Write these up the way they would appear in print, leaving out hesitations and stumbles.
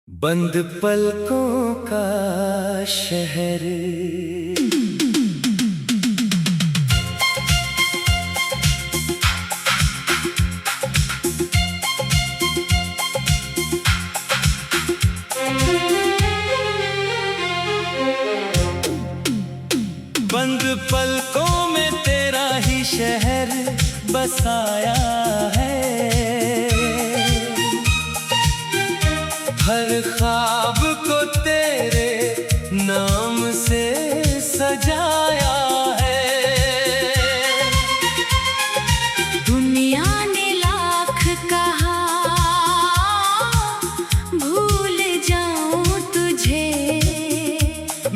बंद पलकों का शहर। बंद पलकों में तेरा ही शहर बसाया है। हर ख्वाब को तेरे नाम से सजाया है। दुनिया ने लाख कहा भूल जाऊं तुझे,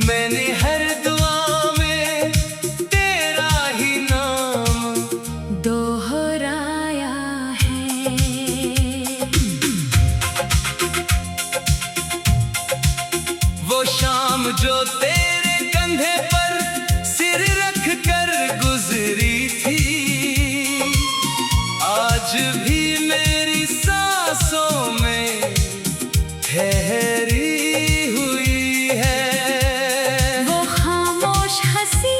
मैंने हर दुआ में तेरा ही नाम दोहराया है। वो शाम जो तेरे कंधे पर सिर रख कर गुजरी थी, आज भी मेरी सांसों में ठहरी हुई है। वो खामोश हंसी,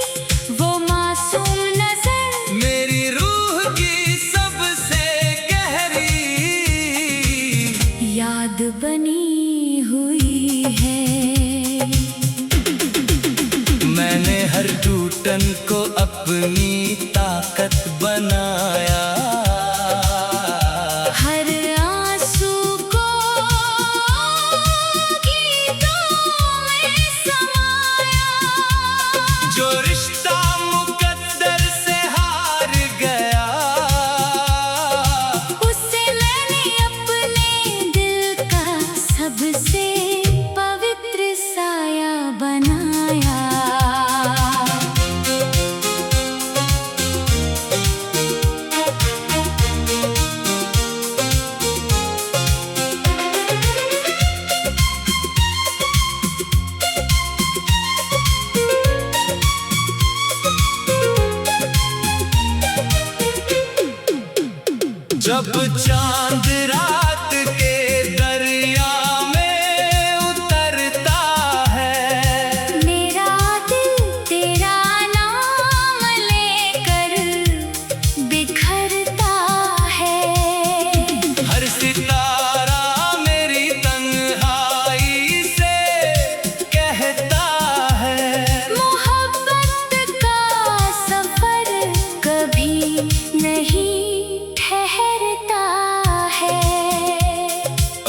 वो मासूम नजर, मेरी रूह की सबसे गहरी याद बनी हुई है। मैंने हर टूटन को अपनी ताकत बनाया। हर आंसू को गीतों में समाया। जो रिश्ता मुकद्दर से हार गया, उससे मैंने अपने दिल का सबसे पवित्र साया बनाया। जब चांद रात के दरिया में उतरता है, मेरा दिल तेरा नाम लेकर बिखरता है। हर सितारा मेरी तन्हाई से कहता है, मोहब्बत का सफर कभी नहीं ठहरता है।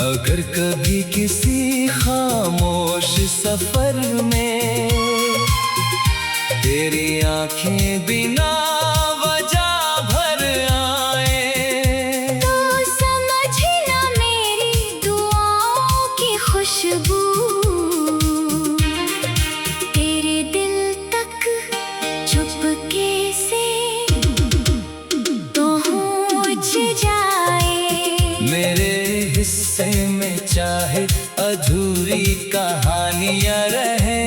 अगर कभी किसी खामोश सफर में तेरी आंखें बिना वजह भर आए, तो समझना मेरी दुआओं की खुशबू तेरे दिल तक चुपके से पहुंच जाए। मेरे हिस्से में चाहे अधूरी कहानियां रहे,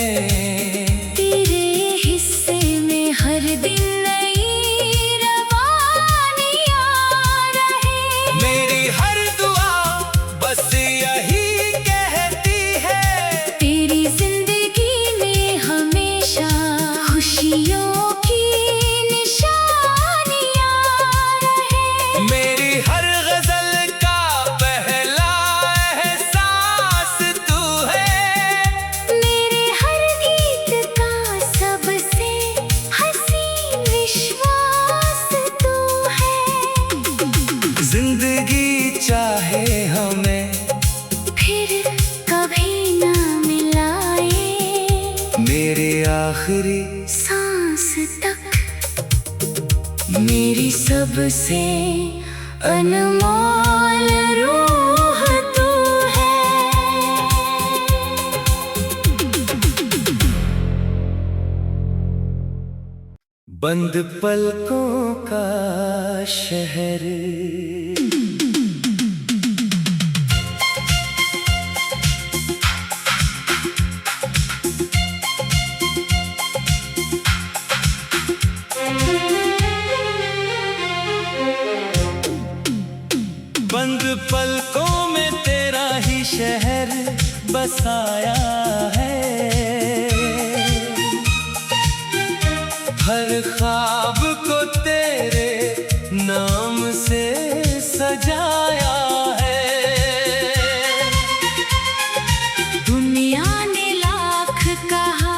तेरे हिस्से में हर दिन नई रवानियां रहे। मेरी हर दुआ बस यही कहती है, तेरी जिंदगी में हमेशा खुशियों की निशानियां रहे। मेरी हर गजल का पहला एहसास तू है, मेरे हर गीत का सबसे हसीन विश्वास तू है। जिंदगी चाहे हमें फिर कभी ना मिलाए, मेरे आखिरी सांस तक मेरी सबसे अनमोल रूह तू है। बंद पलकों का शहर। बंद पलकों में तेरा ही शहर बसाया है। हर ख्वाब को तेरे नाम से सजाया है। दुनिया ने लाख कहा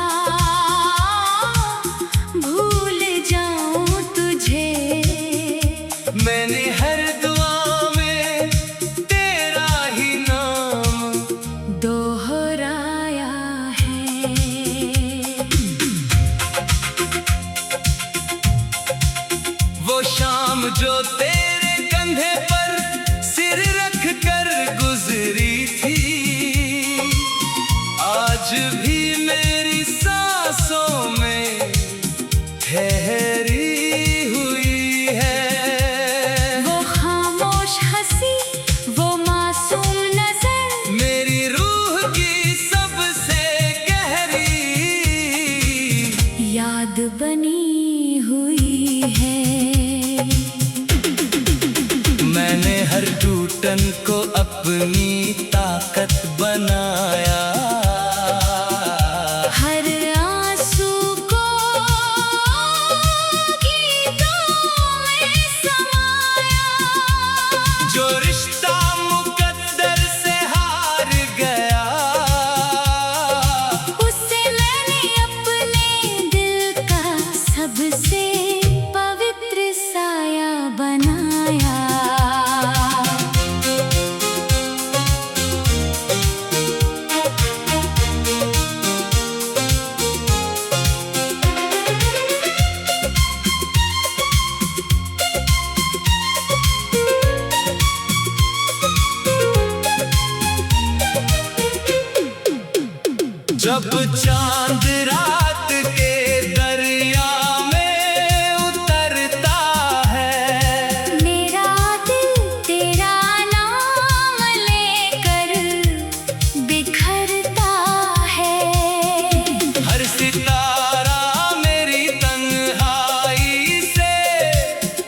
भूल जाऊं तुझे, मैंने हर दुआ में तेरा ही नाम दोहराया है। वो शाम जो तेरे कंधे पर सिर रख कर गुजरी थी, आज भी मेरी सांसों में ठहरी हुई है। वो खामोश हंसी, वो मासूम नजर, मेरी रूह की सबसे गहरी याद बनी हुई है। मैंने हर टूटन को अपनी ताकत बनाया। हर आंसू को गीतों में समाया। जो रिश्ता मुकद्दर से हार गया, उससे मैंने अपने दिल का सबसे पवित्र साया बनाया। जब चांद रात के दरिया में उतरता है, मेरा दिल तेरा नाम लेकर बिखरता है। हर सितारा मेरी तन्हाई से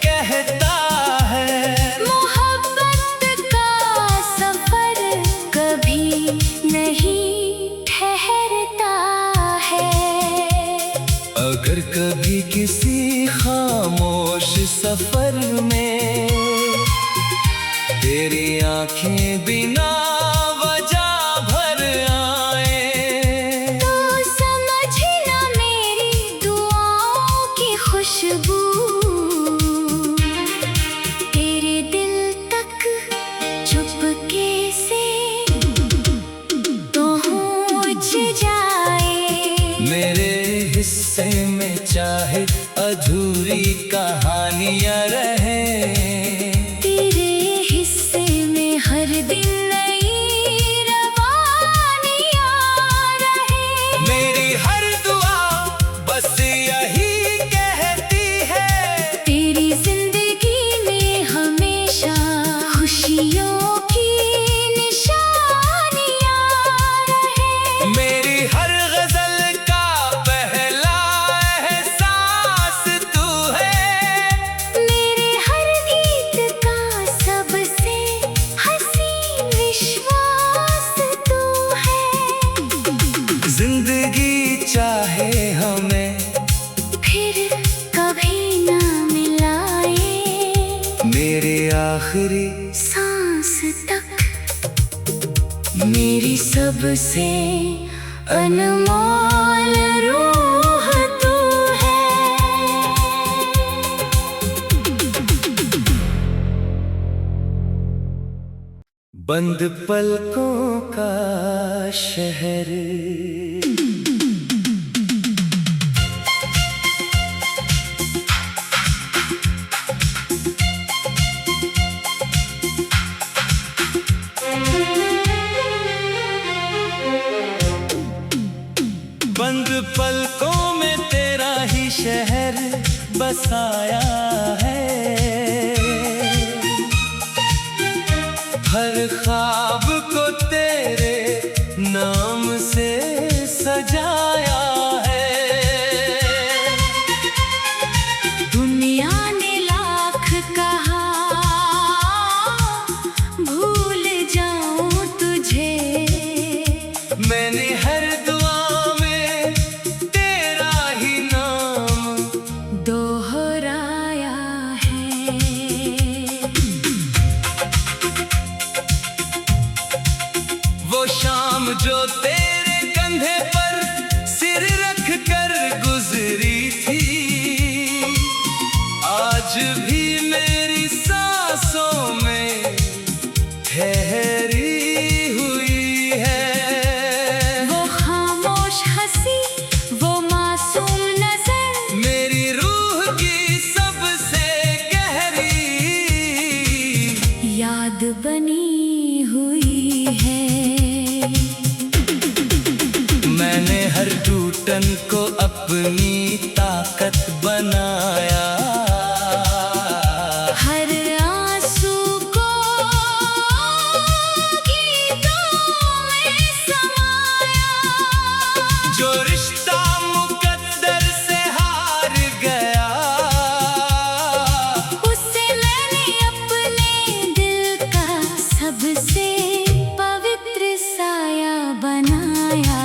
कहता है, मोहब्बत का सफर कभी नहीं ठहरता है। अगर कभी किसी खामोश सफर में तेरी आंखें बिना वजह भर आए, तो समझना मेरी दुआओं की खुशबू तेरे दिल तक चुपके से पहुंच जाए। मेरे हिस्से में चाहे अधूरी कहानियां रहें, तेरे हिस्से में हर दिन नई रवानियां रहे। मेरी हर दुआ बस यही कहती है, तेरी जिंदगी में हमेशा खुशियों की निशानियां रहे। मेरी हर गजल का पहला एहसास तू है। मेरे हर गीत का सबसे हसीन विश्वास तू है। जिंदगी चाहे हमें फिर कभी ना मिलाए, मेरे आखिरी सांस तक मेरी सबसे अनमोल रूह तू है। बंद पलकों का शहर, बंद पलकों में तेरा ही शहर बसाया है। हर ख्वाब को तेरे नाम से सजाया है। दुनिया ने लाख कहा भूल जाऊं तुझे, शाम जो तेरे कंधे पर सिर रख कर गुजरी थी, आज भी मेरी सांसों में ठहरी हुई है। वो खामोश हंसी, वो मासूम नजर, मेरी रूह की सबसे गहरी याद बनी हुई है। मैंने हर टूटन को अपनी ताकत बनाया, हर आंसू को गीतों में समाया। जो रिश्ता मुकद्दर से हार गया, उससे मैंने अपने दिल का सबसे पवित्र साया बनाया।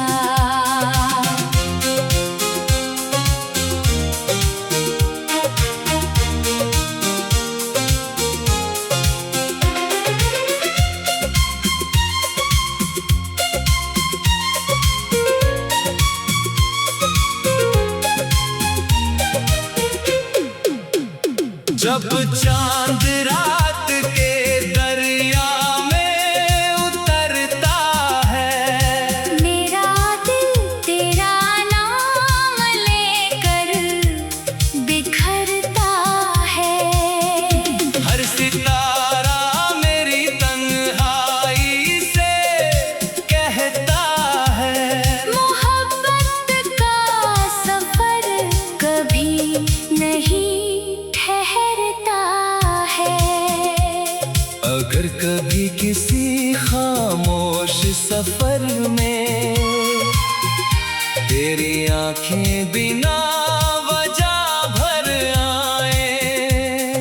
जब चांद रात के दरिया में उतरता है, मेरा दिल तेरा नाम लेकर बिखरता है। हर सितारा मेरी तन्हाई से कहता है, मोहब्बत का सफर कभी नहीं ठहरता है। अगर कभी किसी खामोश सफर में तेरी आंखें बिना वजह भर आए,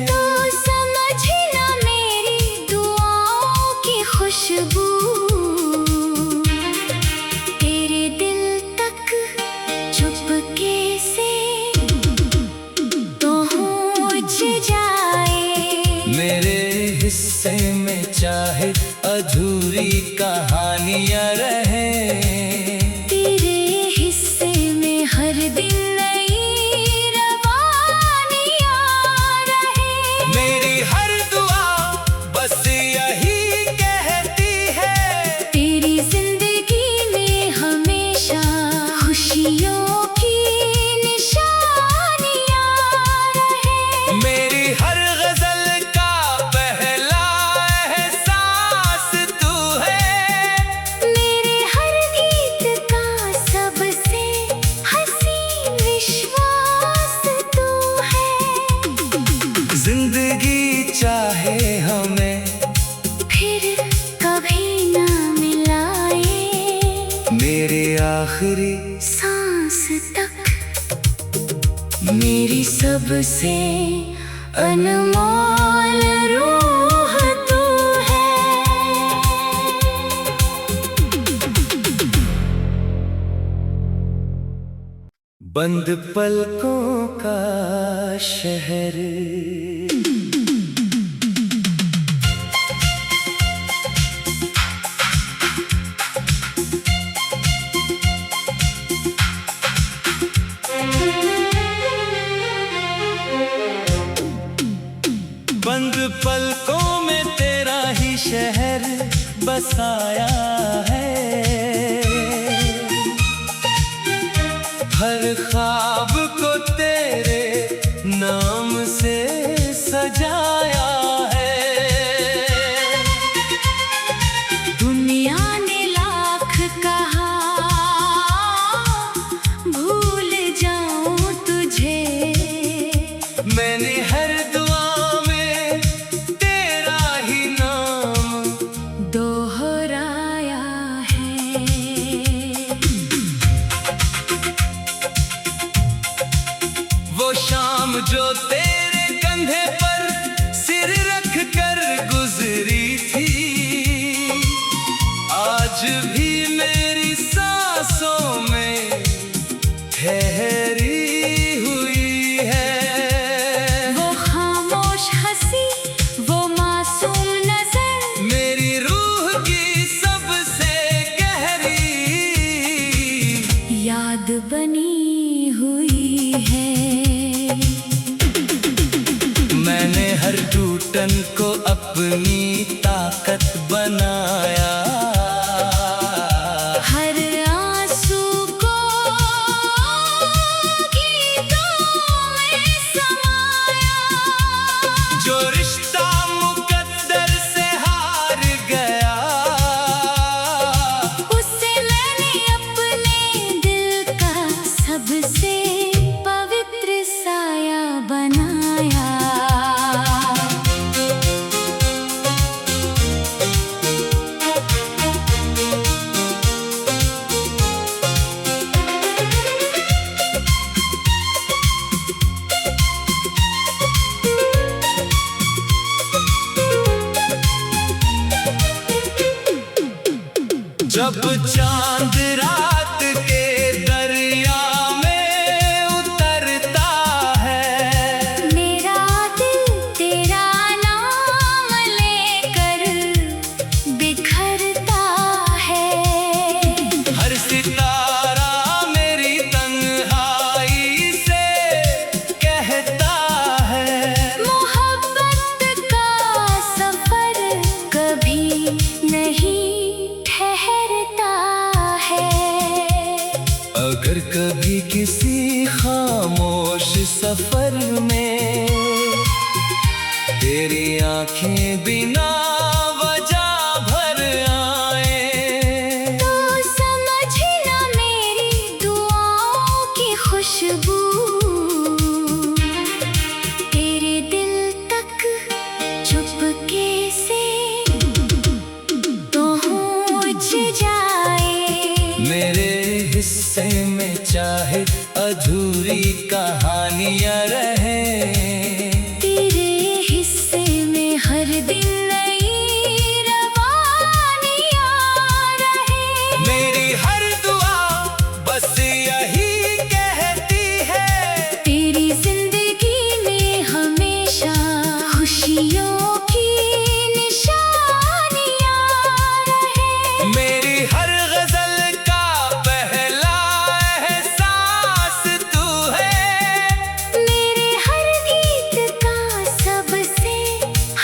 तो समझना मेरी दुआओं की खुशबू तेरे दिल तक चुपके से पहुंच जाए। मेरे हिस्से में चाहे अधूरी कहानियां रहे, तेरे हिस्से में हर दिन नई रवानियां रहे। मेरी हर दुआ बस यही कहती है, तेरी जिंदगी में हमेशा खुशियों की निशानियां रहे। मेरी हर गजल का पहला एहसास तू है, मेरे हर गीत का सबसे हसीन विश्वास तू है। जिंदगी चाहे हमें फिर कभी ना मिलाए, मेरे आखिरी सांस तक मेरी सबसे अनमोल रूह तू है। बंद पलकों का शहर, बंद पलकों में तेरा ही शहर बसाया है। हर ख्वाब को तेरे नाम से सजाया है। दुनिया ने लाख कहा भूल जाऊं तुझे, मैंने हर दुआ में तेरा ही नाम दोहराया जब चांद रात के दरिया में उतरता है, मेरा दिल तेरा नाम लेकर बिखरता है। हर सितारा मेरी तन्हाई से कहता है, मोहब्बत का सफर कभी नहीं ठहरता है। अगर कभी किसी खामोश सफर में तेरी आंखें बिना वजह भर आए, तो समझना मेरी दुआओं की खुशबू तेरे दिल तक चुपके से पहुंच जाए। मेरे हिस्से में चाहे अधूरी कहानियां रहें, तेरे हिस्से में हर दिन नई रवानियां रहे। मेरी हर दुआ बस यही कहती है, तेरी जिंदगी में हमेशा खुशियों की निशानियां रहे। मेरी हर गजल का पहला एहसास तू है, मेरे हर गीत का सबसे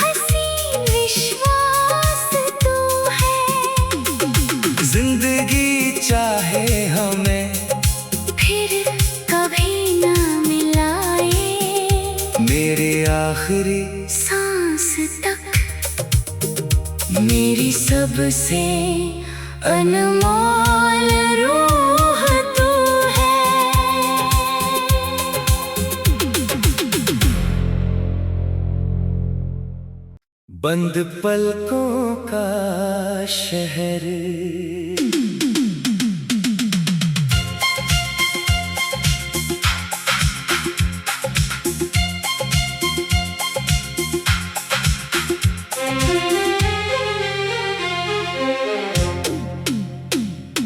हसीन विश्वास तू है। जिंदगी चाहे हमें फिर कभी ना मिलाए, मेरे आखिरी सांस तक मेरी सबसे अनमोल रूह तू है। बंद पलकों का शहर,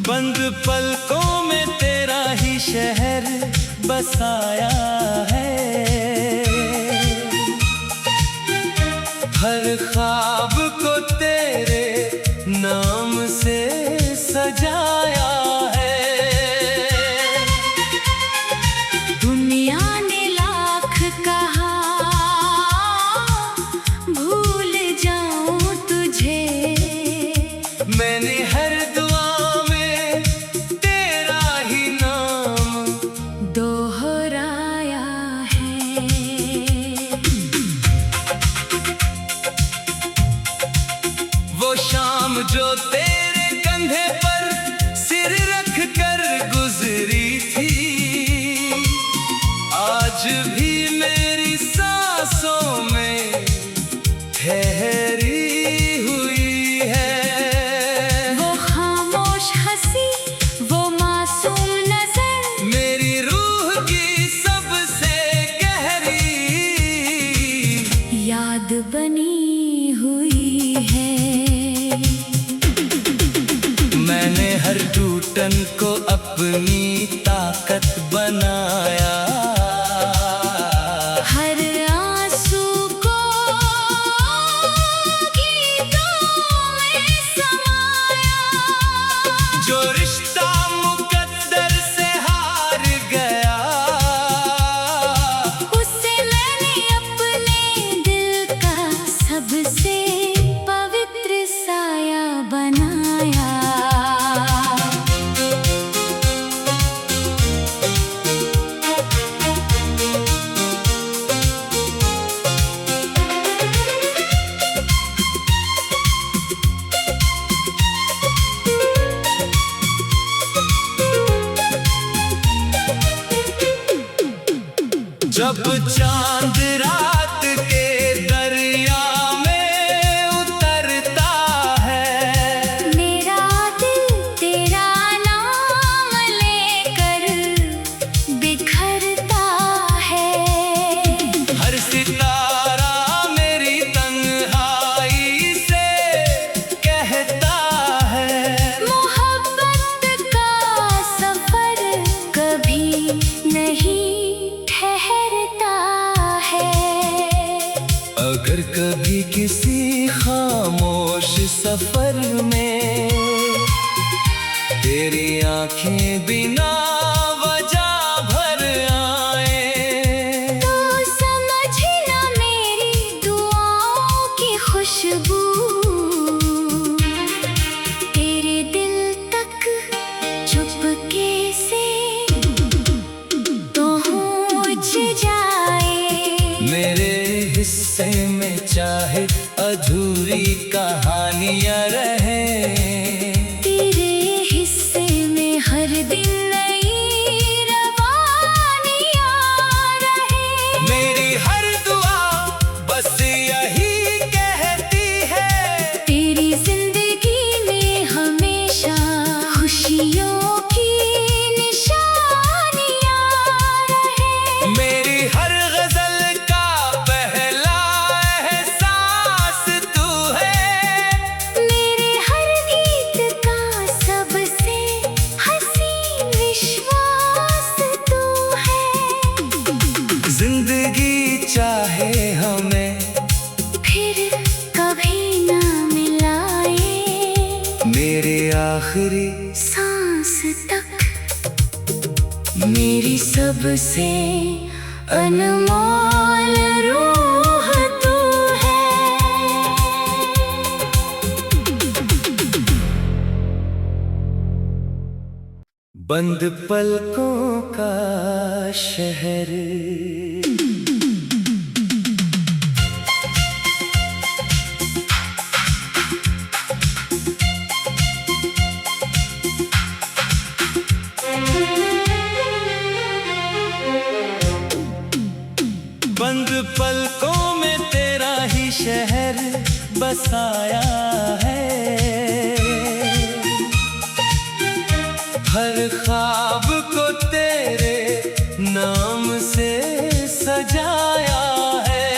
बंद पलकों में तेरा ही शहर बसाया है। हर ख्वाब को तेरे नाम से सजाया है। दुनिया ने लाख कहा भूल जाऊं तुझे, मैंने हर दुआ में तेरा ही नाम दोहराया है। वो शाम जो तेरे कंधे पर सिर रख कर गुजरी थी, आज भी मेरी सांसों में ठहरी हुई है। वो खामोश हंसी, वो मासूम नजर, मेरी रूह की सबसे गहरी याद बनी हुई है। मैंने हर टूटन को अपनी ताकत बनाया, हर आंसू को गीतों में समाया। जो रिश्ता मुकद्दर से हार गया, उससे मैंने अपने दिल का सबसे पवित्र साया बनाया। जब चांद रात के दरिया में उतरता है, मेरा दिल तेरा नाम लेकर बिखरता है। हर सितारा मेरी तन्हाई से कहता है, मोहब्बत तेरी आंखें बिना वजह भर आए। तो समझना मेरी दुआओं की खुशबू तेरे दिल तक चुपके से पहुंच जाए। मेरे हिस्से में चाहे अधूरी कहानियां रहे, तेरे हिस्से में हर दिन नई रवानियां रहे। मेरी हर दुआ बस यही कहती है, तेरी जिंदगी में हमेशा खुशियों की निशानियां रहे। मेरी हर गजल का पहला एहसास तू है, मेरे हर गीत का सबसे हसीन विश्वास तू है। जिंदगी चाहे हमें फिर कभी ना मिलाए, मेरे आखिरी सांस तक मेरी सबसे अनमोल रूह तू है। बंद पलकों का शहर, बंद पलकों में तेरा ही शहर बसाया है। हर ख्वाब को तेरे नाम से सजाया है।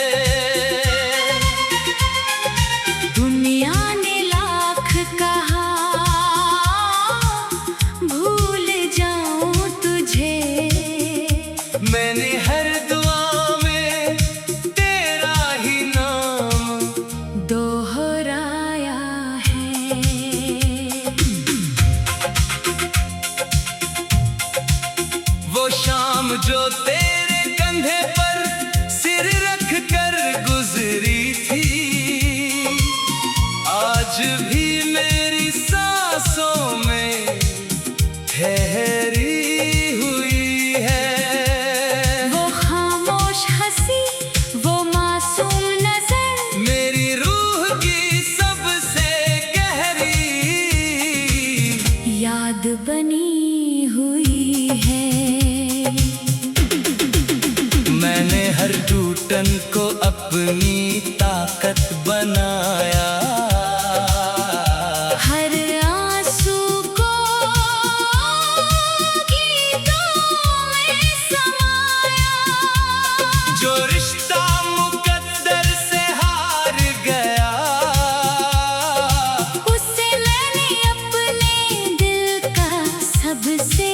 दुनिया ने लाख कहा भूल जाऊं तुझे, मैंने हर दुआ में तेरा ही नाम दोहराया है। वो शाम जो तेरे कंधे पर सिर रख कर गुजरी थी, आज भी मेरी सांसों में ठहरी हुई है। वो खामोश हंसी, वो मासूम नजर, मेरी रूह की सबसे गहरी याद बनी हुई है। मैंने हर टूटन को अपनी ताकत बनाया, हर आंसू को गीतों में समाया। जो रिश्ता मुकद्दर से हार गया, उससे मैंने अपने दिल का सबसे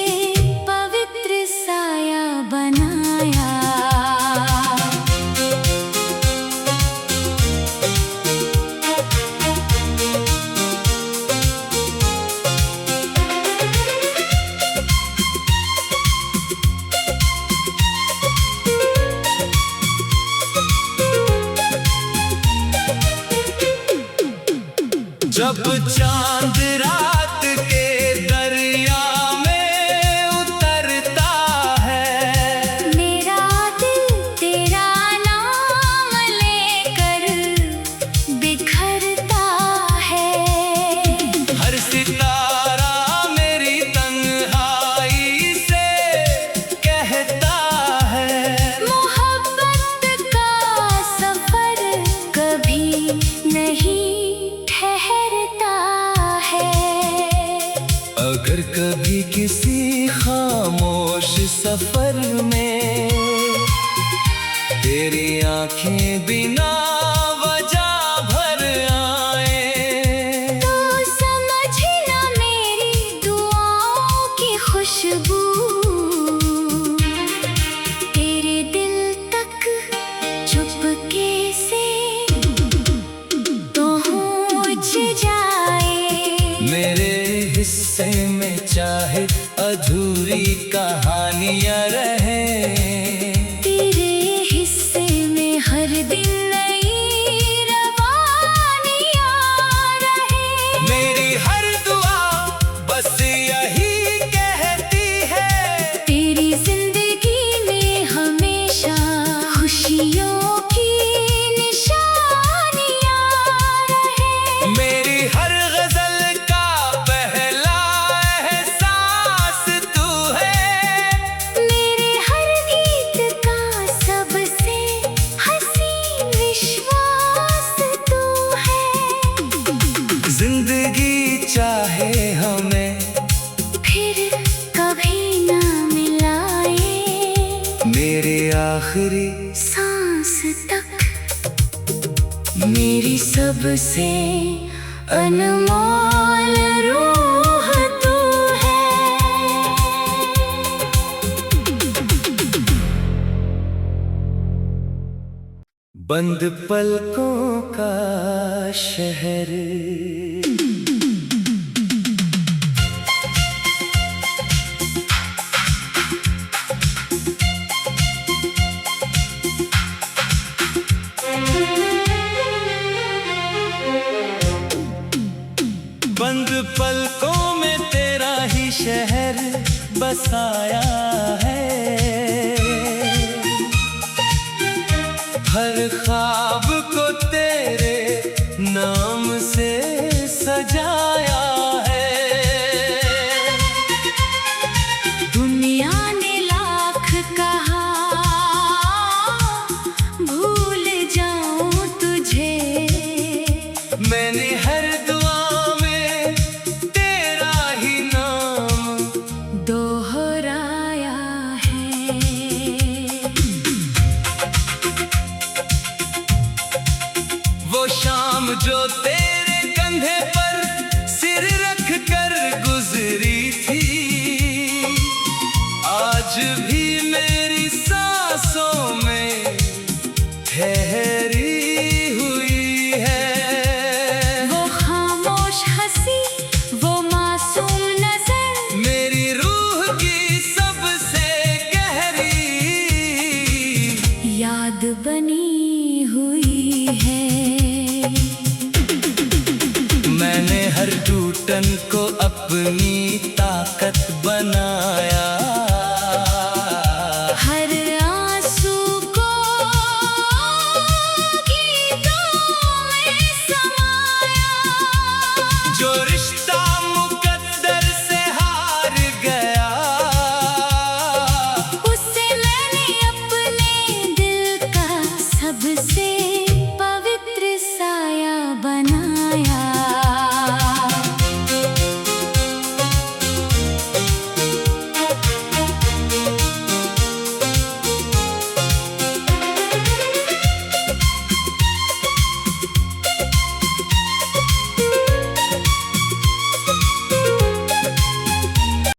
पवित्र साया बनाया। जब चांद रात के दरिया में उतरता है, मेरा दिल तेरा नाम लेकर बिखरता है। हर सितारा मेरी तन्हाई से कहता है, मोहब्बत का सफर कभी नहीं ठहरता है। अगर कभी किसी खामोश सफर में तेरी आंखें बिना वजह भर आए, तो समझना मेरी दुआओं की खुशबू तेरे दिल तक चुपके से पहुंच जाए। मेरे हिस्से में में चाहे अधूरी कहानियां रहे। तेरे हिस्से में हर दिन नई रवानियां रहे। मेरी हर दुआ बस यही कहती है, तेरी जिंदगी में हमेशा खुशियों की निशानियां रहे। मेरी हर गजल का पहला एहसास तू है, मेरे हर गीत का सबसे हसीन विश्वास तू है। जिंदगी चाहे हमें फिर कभी ना मिलाए, मेरे आखिरी सांस तक मेरी सबसे अनमोल रूह तू है। बंद पलकों का शहर, बंद पलकों में तेरा ही शहर बसाया है। हर ख्वाब को तेरे नाम से सजाया है। दुनिया ने लाख कहा भूल जाऊं तुझे, मैंने हर दुआ में तेरा ही नाम दोहराया है। वो शाम जो तेरे कंधे पर सिर रख कर गुजरी थी, आज भी मेरी सांसों में ठहरी हुई है। वो खामोश हंसी, वो मासूम नजर, मेरी रूह की सबसे गहरी याद बनी हुई है। मैंने हर टूटन को अपनी ताकत बनाया